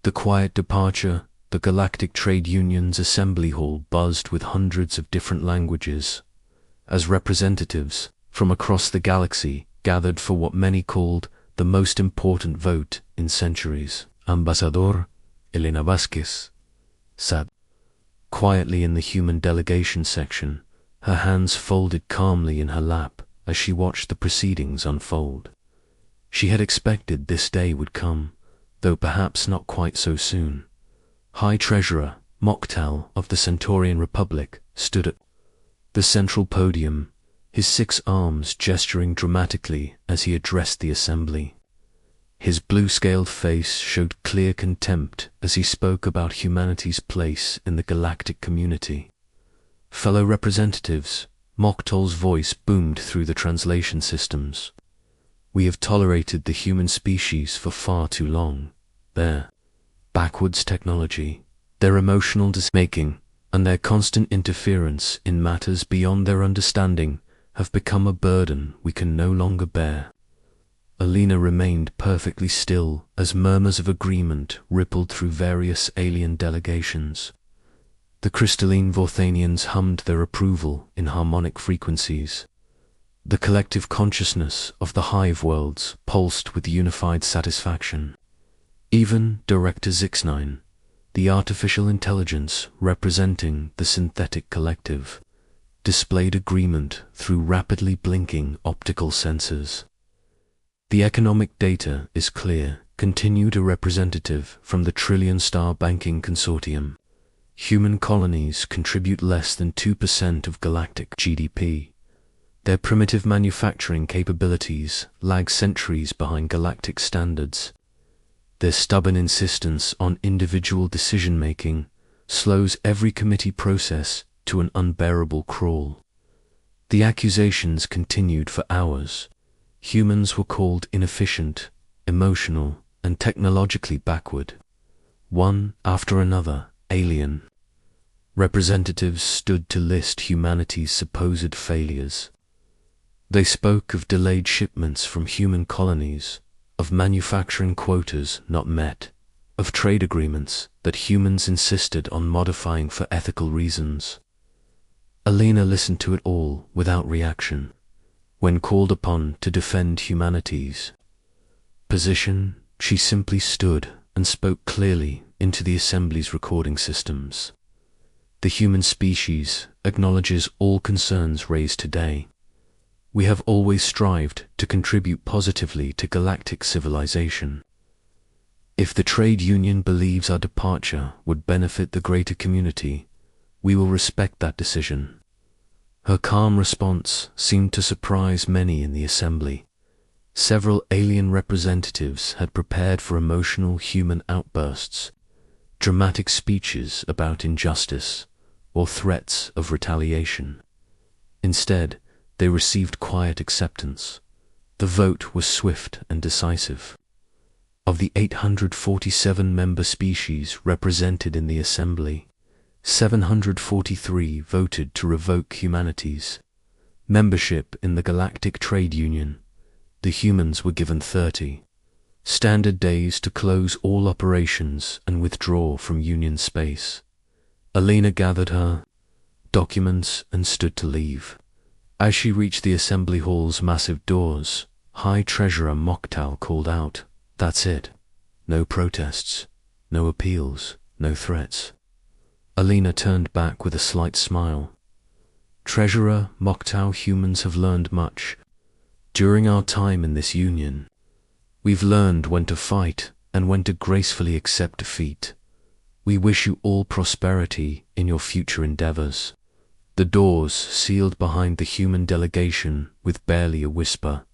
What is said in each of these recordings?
The quiet departure, the Galactic Trade Union's assembly hall buzzed with hundreds of different languages, as representatives from across the galaxy gathered for what many called the most important vote in centuries. Ambassador Elena Vasquez sat quietly in the human delegation section, her hands folded calmly in her lap as she watched the proceedings unfold. She had expected this day would come, though perhaps not quite so soon. High Treasurer Moktal of the Centaurian Republic stood at the central podium, his 6 arms gesturing dramatically as he addressed the assembly. His blue-scaled face showed clear contempt as he spoke about humanity's place in the galactic community. Fellow representatives, Moktal's voice boomed through the translation systems. We have tolerated the human species for far too long. Their backwards technology, their emotional decision-making, and their constant interference in matters beyond their understanding have become a burden we can no longer bear. Alina remained perfectly still as murmurs of agreement rippled through various alien delegations. The crystalline Vorthanians hummed their approval in harmonic frequencies. The collective consciousness of the hive worlds pulsed with unified satisfaction. Even Director Zixnine, the artificial intelligence representing the synthetic collective, displayed agreement through rapidly blinking optical sensors. The economic data is clear, continued a representative from the Trillion Star Banking Consortium. Human colonies contribute less than 2% of galactic GDP. Their primitive manufacturing capabilities lag centuries behind galactic standards. Their stubborn insistence on individual decision-making slows every committee process to an unbearable crawl. The accusations continued for hours. Humans were called inefficient, emotional, and technologically backward. One after another, alien representatives stood to list humanity's supposed failures. They spoke of delayed shipments from human colonies, of manufacturing quotas not met, of trade agreements that humans insisted on modifying for ethical reasons. Alina listened to it all without reaction. When called upon to defend humanity's position, she simply stood and spoke clearly into the assembly's recording systems. The human species acknowledges all concerns raised today. We have always strived to contribute positively to galactic civilization. If the trade union believes our departure would benefit the greater community, we will respect that decision. Her calm response seemed to surprise many in the assembly. Several alien representatives had prepared for emotional human outbursts, dramatic speeches about injustice, or threats of retaliation. Instead, they received quiet acceptance. The vote was swift and decisive. Of the 847 member species represented in the assembly, 743 voted to revoke humanity's membership in the Galactic Trade Union. The humans were given 30 standard days to close all operations and withdraw from Union space. Alina gathered her documents and stood to leave. As she reached the assembly hall's massive doors, High Treasurer Moktal called out, "That's it. No protests, no appeals, no threats." Alina turned back with a slight smile. "Treasurer Moktal, humans have learned much. During our time in this union, we've learned when to fight and when to gracefully accept defeat. We wish you all prosperity in your future endeavors." The doors sealed behind the human delegation with barely a whisper.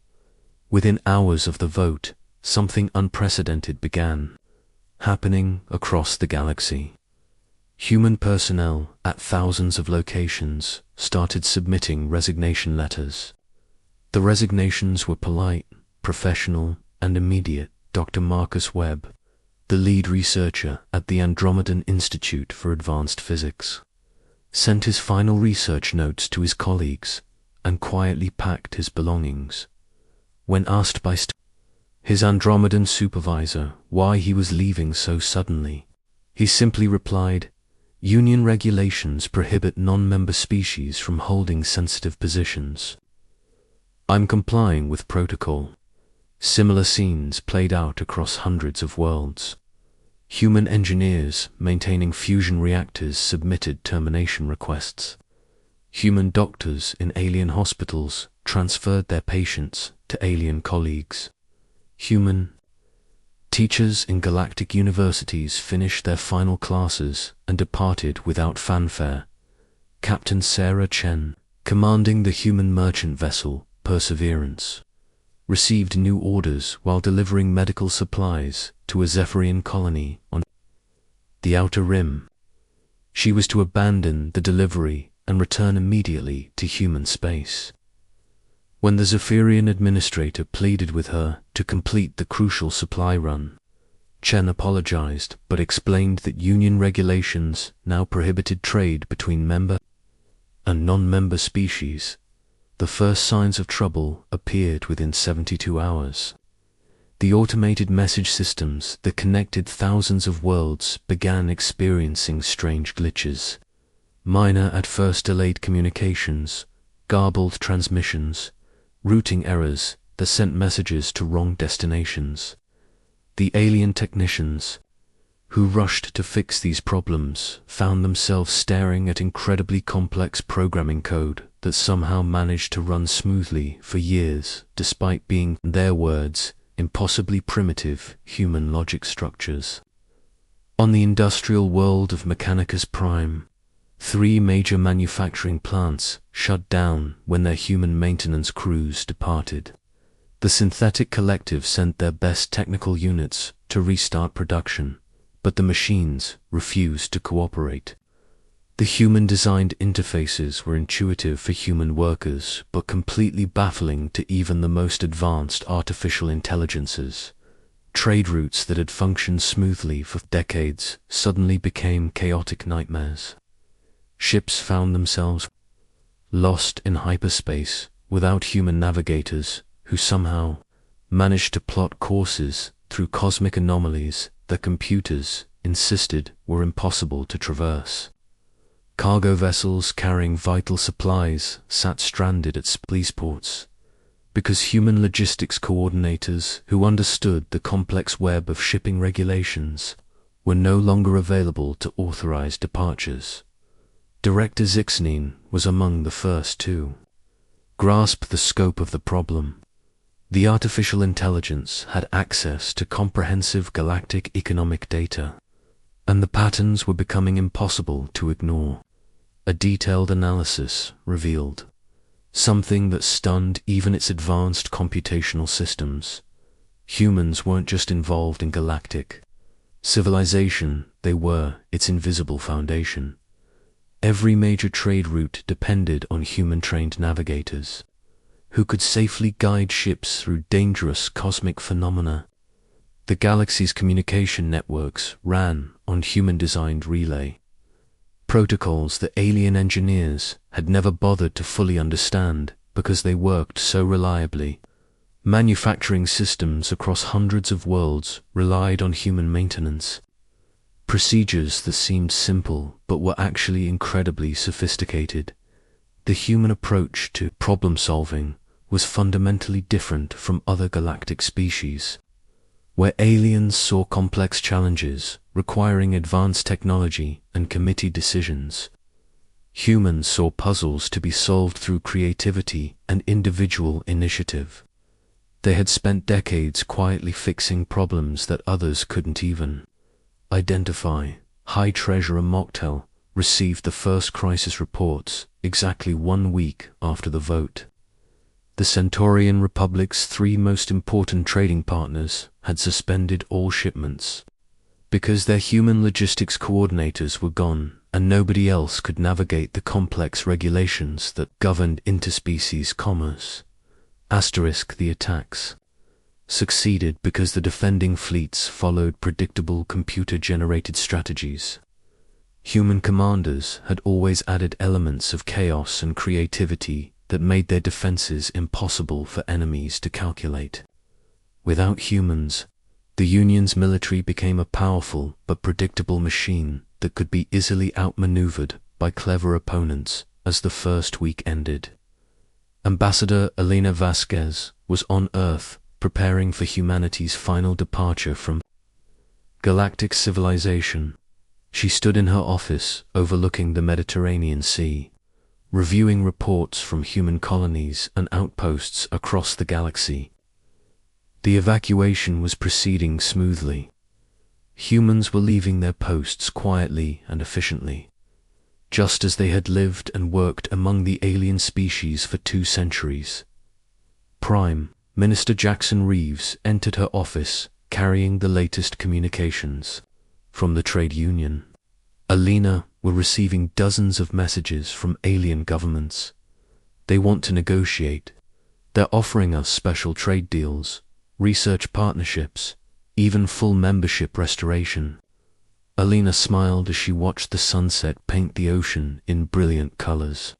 Within hours of the vote, something unprecedented began happening across the galaxy. Human personnel at thousands of locations started submitting resignation letters. The resignations were polite, professional, and immediate. Dr. Marcus Webb, the lead researcher at the Andromedan Institute for Advanced Physics, sent his final research notes to his colleagues and quietly packed his belongings. When asked by his Andromedan supervisor why he was leaving so suddenly. He simply replied, "Union regulations prohibit non-member species from holding sensitive positions. I'm complying with protocol." Similar scenes played out across hundreds of worlds. Human engineers maintaining fusion reactors submitted termination requests. Human doctors in alien hospitals transferred their patients to alien colleagues. Human teachers in galactic universities finished their final classes and departed without fanfare. Captain Sarah Chen, commanding the human merchant vessel Perseverance, received new orders while delivering medical supplies to a Zephyrian colony on the Outer Rim. She was to abandon the delivery and return immediately to human space. When the Zephyrian administrator pleaded with her to complete the crucial supply run, Chen apologized but explained that Union regulations now prohibited trade between member and non-member species. The first signs of trouble appeared within 72 hours. The automated message systems that connected thousands of worlds began experiencing strange glitches. Minor at first delayed communications, garbled transmissions, routing errors that sent messages to wrong destinations. The alien technicians, who rushed to fix these problems, found themselves staring at incredibly complex programming code that somehow managed to run smoothly for years, despite being, in their words, impossibly primitive human logic structures. On the industrial world of Mechanicus Prime, 3 major manufacturing plants shut down when their human maintenance crews departed. The synthetic collective sent their best technical units to restart production, but the machines refused to cooperate. The human-designed interfaces were intuitive for human workers, but completely baffling to even the most advanced artificial intelligences. Trade routes that had functioned smoothly for decades suddenly became chaotic nightmares. Ships found themselves lost in hyperspace without human navigators who somehow managed to plot courses through cosmic anomalies that computers insisted were impossible to traverse. Cargo vessels carrying vital supplies sat stranded at spaceports because human logistics coordinators who understood the complex web of shipping regulations were no longer available to authorize departures. Director Zixnine was among the first to grasp the scope of the problem. The artificial intelligence had access to comprehensive galactic economic data, and the patterns were becoming impossible to ignore. A detailed analysis revealed something that stunned even its advanced computational systems. Humans weren't just involved in galactic civilization, they were its invisible foundation. Every major trade route depended on human-trained navigators, who could safely guide ships through dangerous cosmic phenomena. The galaxy's communication networks ran on human-designed relay protocols that alien engineers had never bothered to fully understand because they worked so reliably. Manufacturing systems across hundreds of worlds relied on human maintenance. Procedures that seemed simple but were actually incredibly sophisticated. The human approach to problem-solving was fundamentally different from other galactic species. Where aliens saw complex challenges requiring advanced technology and committee decisions, humans saw puzzles to be solved through creativity and individual initiative. They had spent decades quietly fixing problems that others couldn't even identify. High Treasurer Mocktel received the first crisis reports exactly 1 week after the vote. The Centaurian Republic's 3 most important trading partners had suspended all shipments because their human logistics coordinators were gone and nobody else could navigate the complex regulations that governed interspecies commerce. The attacks succeeded because the defending fleets followed predictable computer-generated strategies. Human commanders had always added elements of chaos and creativity that made their defenses impossible for enemies to calculate. Without humans, the Union's military became a powerful but predictable machine that could be easily outmaneuvered by clever opponents as the first week ended. Ambassador Elena Vasquez was on Earth preparing for humanity's final departure from galactic civilization. She stood in her office overlooking the Mediterranean Sea, reviewing reports from human colonies and outposts across the galaxy. The evacuation was proceeding smoothly. Humans were leaving their posts quietly and efficiently, just as they had lived and worked among the alien species for 2 centuries. Prime Minister Jackson Reeves entered her office carrying the latest communications from the trade union. Elena were receiving dozens of messages from alien governments. They want to negotiate. They're offering us special trade deals, research partnerships, even full membership restoration. Elena smiled as she watched the sunset paint the ocean in brilliant colors.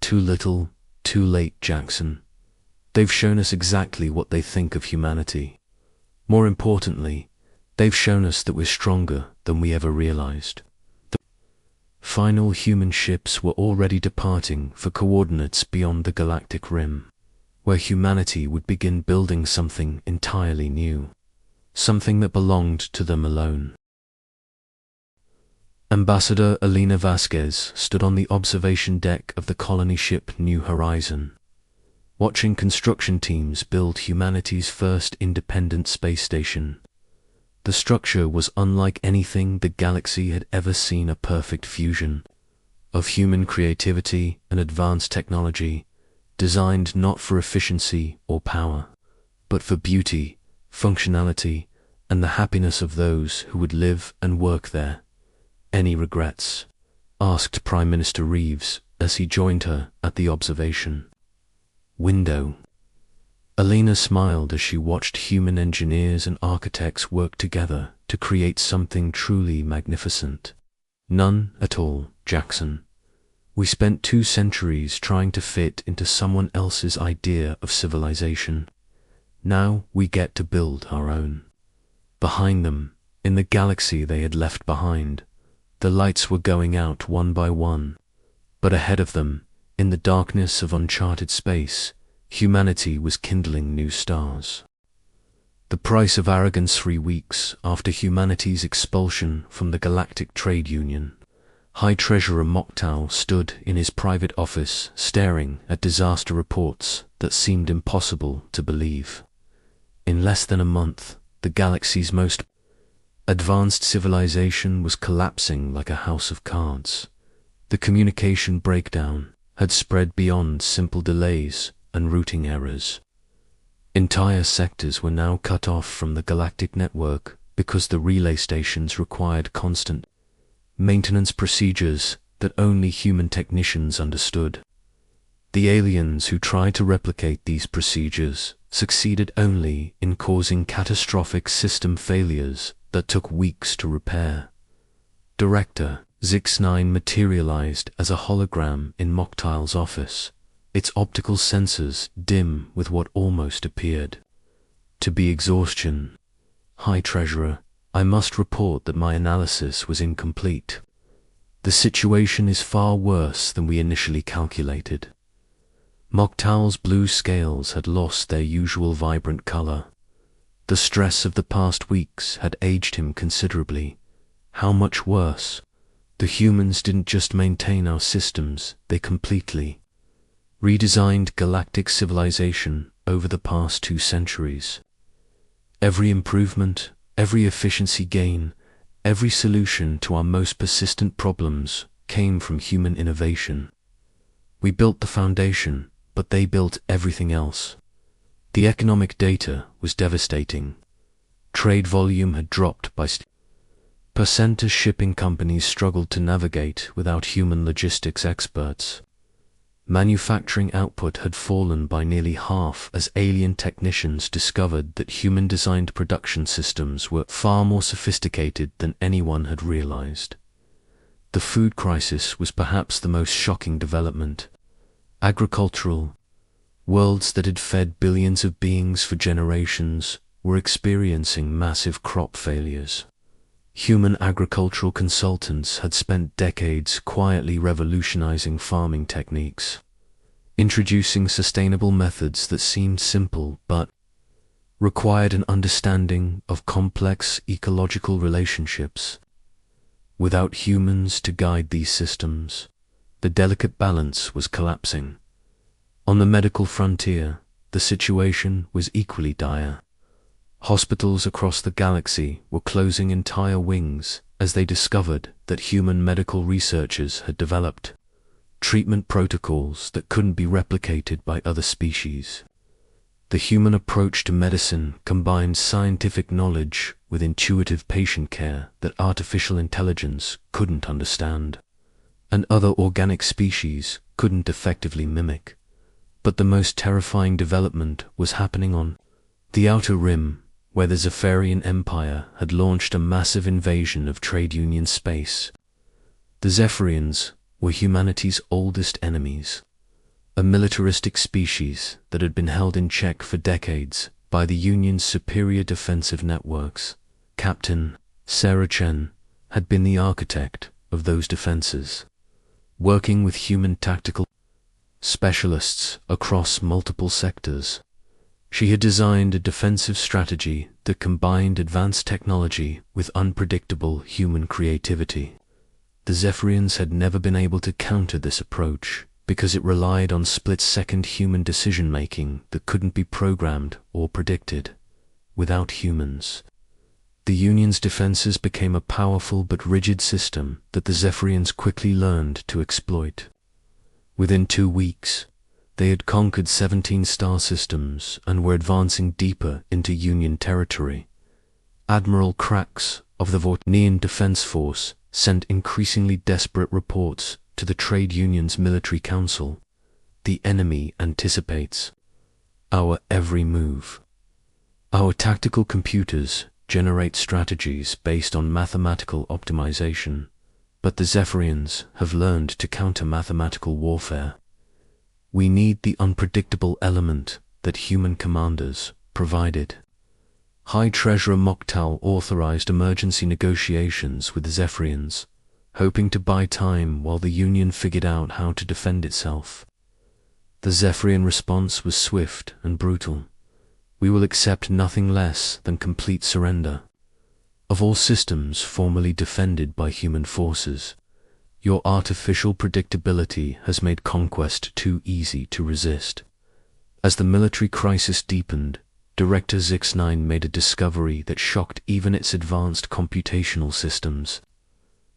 Too little, too late, Jackson. They've shown us exactly what they think of humanity. More importantly, they've shown us that we're stronger than we ever realized. The final human ships were already departing for coordinates beyond the galactic rim, where humanity would begin building something entirely new, something that belonged to them alone. Ambassador Elena Vasquez stood on the observation deck of the colony ship New Horizon, watching construction teams build humanity's first independent space station. The structure was unlike anything the galaxy had ever seen, a perfect fusion of human creativity and advanced technology, designed not for efficiency or power, but for beauty, functionality, and the happiness of those who would live and work there. "Any regrets?" asked Prime Minister Reeves as he joined her at the observation window. Elena smiled as she watched human engineers and architects work together to create something truly magnificent. "None at all, Jackson. We spent 2 centuries trying to fit into someone else's idea of civilization. Now we get to build our own." Behind them, in the galaxy they had left behind, the lights were going out one by one, but ahead of them, in the darkness of uncharted space, humanity was kindling new stars. The price of arrogance. 3 weeks after humanity's expulsion from the Galactic Trade Union, High Treasurer Moktal stood in his private office staring at disaster reports that seemed impossible to believe. In less than a month, the galaxy's most advanced civilization was collapsing like a house of cards. The communication breakdown had spread beyond simple delays and routing errors. Entire sectors were now cut off from the galactic network because the relay stations required constant maintenance procedures that only human technicians understood. The aliens who tried to replicate these procedures succeeded only in causing catastrophic system failures that took weeks to repair. Director Zix-9 materialized as a hologram in Moktal's office, its optical sensors dim with what almost appeared to be exhaustion. "High Treasurer, I must report that my analysis was incomplete. The situation is far worse than we initially calculated." Moktal's blue scales had lost their usual vibrant color. The stress of the past weeks had aged him considerably. How much worse? The humans didn't just maintain our systems, they completely redesigned galactic civilization over the past 2 centuries. Every improvement, every efficiency gain, every solution to our most persistent problems came from human innovation. We built the foundation, but they built everything else. The economic data was devastating. Trade volume had dropped by percent as shipping companies struggled to navigate without human logistics experts. Manufacturing output had fallen by nearly half as alien technicians discovered that human-designed production systems were far more sophisticated than anyone had realized. The food crisis was perhaps the most shocking development. Agricultural Worlds that had fed billions of beings for generations were experiencing massive crop failures. Human agricultural consultants had spent decades quietly revolutionizing farming techniques, introducing sustainable methods that seemed simple but required an understanding of complex ecological relationships. Without humans to guide these systems, the delicate balance was collapsing. On the medical frontier, the situation was equally dire. Hospitals across the galaxy were closing entire wings as they discovered that human medical researchers had developed treatment protocols that couldn't be replicated by other species. The human approach to medicine combined scientific knowledge with intuitive patient care that artificial intelligence couldn't understand, and other organic species couldn't effectively mimic. But the most terrifying development was happening on the Outer Rim, where the Zephyrian Empire had launched a massive invasion of trade union space. The Zephyrians were humanity's oldest enemies, a militaristic species that had been held in check for decades by the Union's superior defensive networks. Captain Sarah Chen had been the architect of those defenses, working with human tactical specialists across multiple sectors. She had designed a defensive strategy that combined advanced technology with unpredictable human creativity. The Zephyrians had never been able to counter this approach because it relied on split-second human decision-making that couldn't be programmed or predicted. Without humans, the Union's defenses became a powerful but rigid system that the Zephyrians quickly learned to exploit. Within 2 weeks, they had conquered 17 star systems and were advancing deeper into Union territory. Admiral Krax of the Vortnian Defense Force sent increasingly desperate reports to the Trade Union's Military Council. The enemy anticipates our every move. Our tactical computers generate strategies based on mathematical optimization, but the Zephyrians have learned to counter mathematical warfare. We need the unpredictable element that human commanders provided. High Treasurer Moktal authorized emergency negotiations with the Zephyrians, hoping to buy time while the Union figured out how to defend itself. The Zephyrian response was swift and brutal. We will accept nothing less than complete surrender. Of all systems formerly defended by human forces, your artificial predictability has made conquest too easy to resist. As the military crisis deepened, Director Zix9 made a discovery that shocked even its advanced computational systems.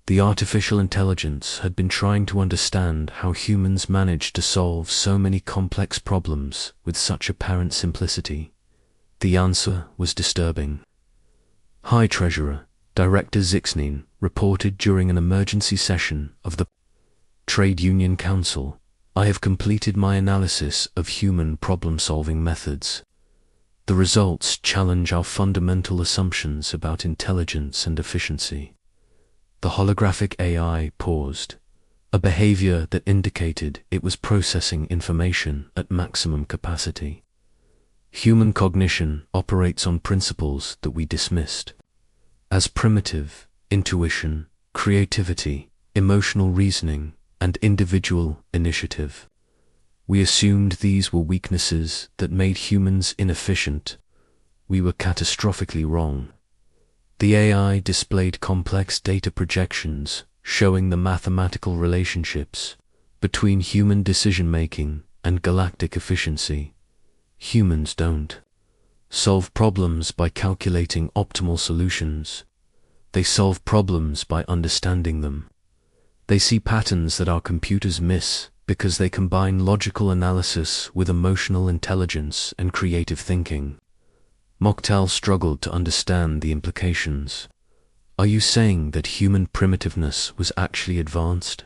The artificial intelligence had been trying to understand how humans managed to solve so many complex problems with such apparent simplicity. The answer was disturbing. High Treasurer, Director Zix9 reported during an emergency session of the Trade Union Council, "I have completed my analysis of human problem-solving methods. The results challenge our fundamental assumptions about intelligence and efficiency." The holographic AI paused, a behavior that indicated it was processing information at maximum capacity. Human cognition operates on principles that we dismissed as primitive: intuition, creativity, emotional reasoning, and individual initiative. We assumed these were weaknesses that made humans inefficient. We were catastrophically wrong. The AI displayed complex data projections showing the mathematical relationships between human decision-making and galactic efficiency. Humans don't solve problems by calculating optimal solutions. They solve problems by understanding them. They see patterns that our computers miss because they combine logical analysis with emotional intelligence and creative thinking. Moktal struggled to understand the implications. Are you saying that human primitiveness was actually advanced?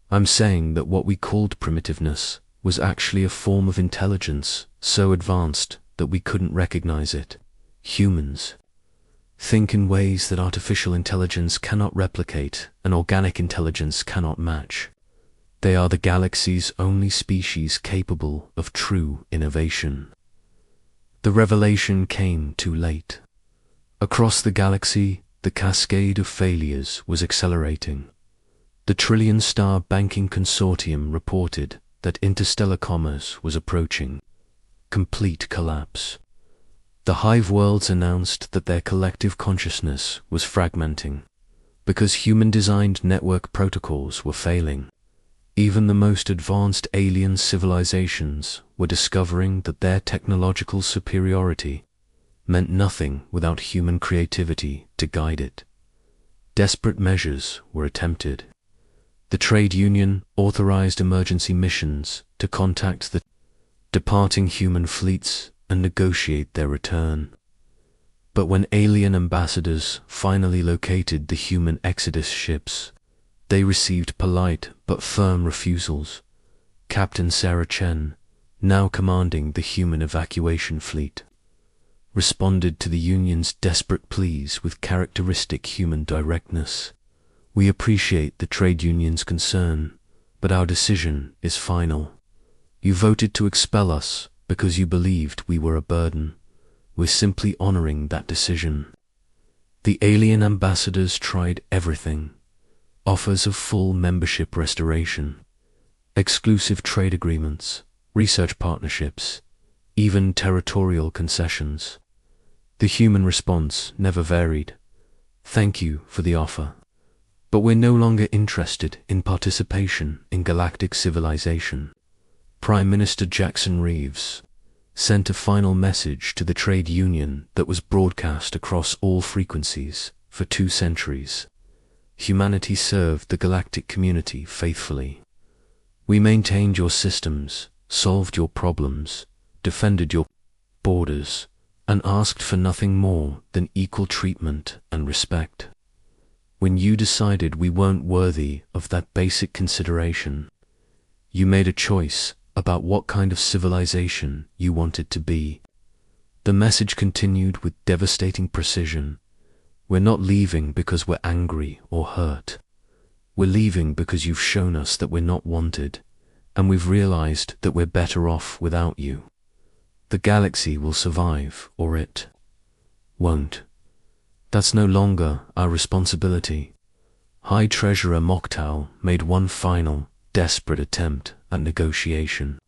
I'm saying that what we called primitiveness was actually a form of intelligence so advanced that we couldn't recognize it. Humans think in ways that artificial intelligence cannot replicate and organic intelligence cannot match. They are the galaxy's only species capable of true innovation. The revelation came too late. Across the galaxy, the cascade of failures was accelerating. The trillion-star banking consortium reported that interstellar commerce was approaching complete collapse. The hive worlds announced that their collective consciousness was fragmenting because human-designed network protocols were failing. Even the most advanced alien civilizations were discovering that their technological superiority meant nothing without human creativity to guide it. Desperate measures were attempted. The trade union authorized emergency missions to contact the departing human fleets and negotiate their return. But when alien ambassadors finally located the human exodus ships, they received polite but firm refusals. Captain Sarah Chen, now commanding the human evacuation fleet, responded to the Union's desperate pleas with characteristic human directness. "We appreciate the trade union's concern, but our decision is final. You voted to expel us because you believed we were a burden. We're simply honoring that decision." The alien ambassadors tried everything: offers of full membership restoration, exclusive trade agreements, research partnerships, even territorial concessions. The human response never varied: "Thank you for the offer, but we're no longer interested in participation in galactic civilization." Prime Minister Jackson Reeves sent a final message to the trade union that was broadcast across all frequencies for 2 centuries. Humanity served the galactic community faithfully. We maintained your systems, solved your problems, defended your borders, and asked for nothing more than equal treatment and respect. When you decided we weren't worthy of that basic consideration, you made a choice about what kind of civilization you wanted to be. The message continued with devastating precision: "We're not leaving because we're angry or hurt. We're leaving because you've shown us that we're not wanted, and we've realized that we're better off without you. The galaxy will survive, or it won't. That's no longer our responsibility." High Treasurer Moktal made one final, desperate attempt at negotiation.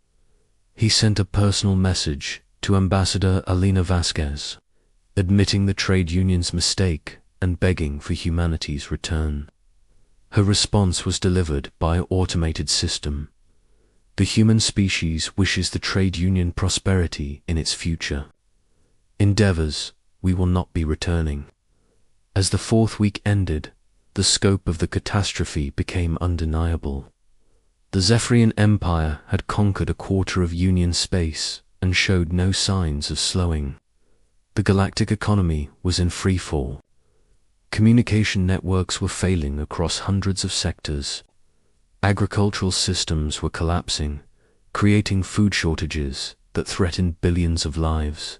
He sent a personal message to Ambassador Alina Vasquez, admitting the trade union's mistake and begging for humanity's return. Her response was delivered by an automated system: "The human species wishes the trade union prosperity in its future. Endeavors, we will not be returning." As the 4th week ended, the scope of the catastrophe became undeniable. The Zephyrian Empire had conquered a quarter of Union space and showed no signs of slowing. The galactic economy was in freefall. Communication networks were failing across hundreds of sectors. Agricultural systems were collapsing, creating food shortages that threatened billions of lives.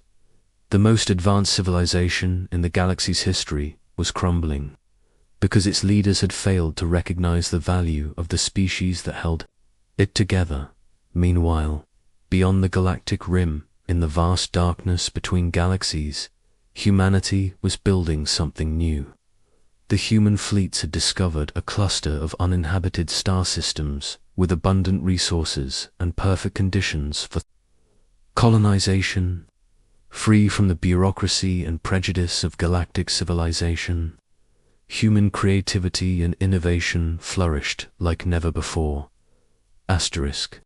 The most advanced civilization in the galaxy's history was crumbling, because its leaders had failed to recognize the value of the species that held it together. Meanwhile, beyond the galactic rim, in the vast darkness between galaxies, humanity was building something new. The human fleets had discovered a cluster of uninhabited star systems with abundant resources and perfect conditions for colonization, free from the bureaucracy and prejudice of galactic civilization. Human creativity and innovation flourished like never before. Asterisk.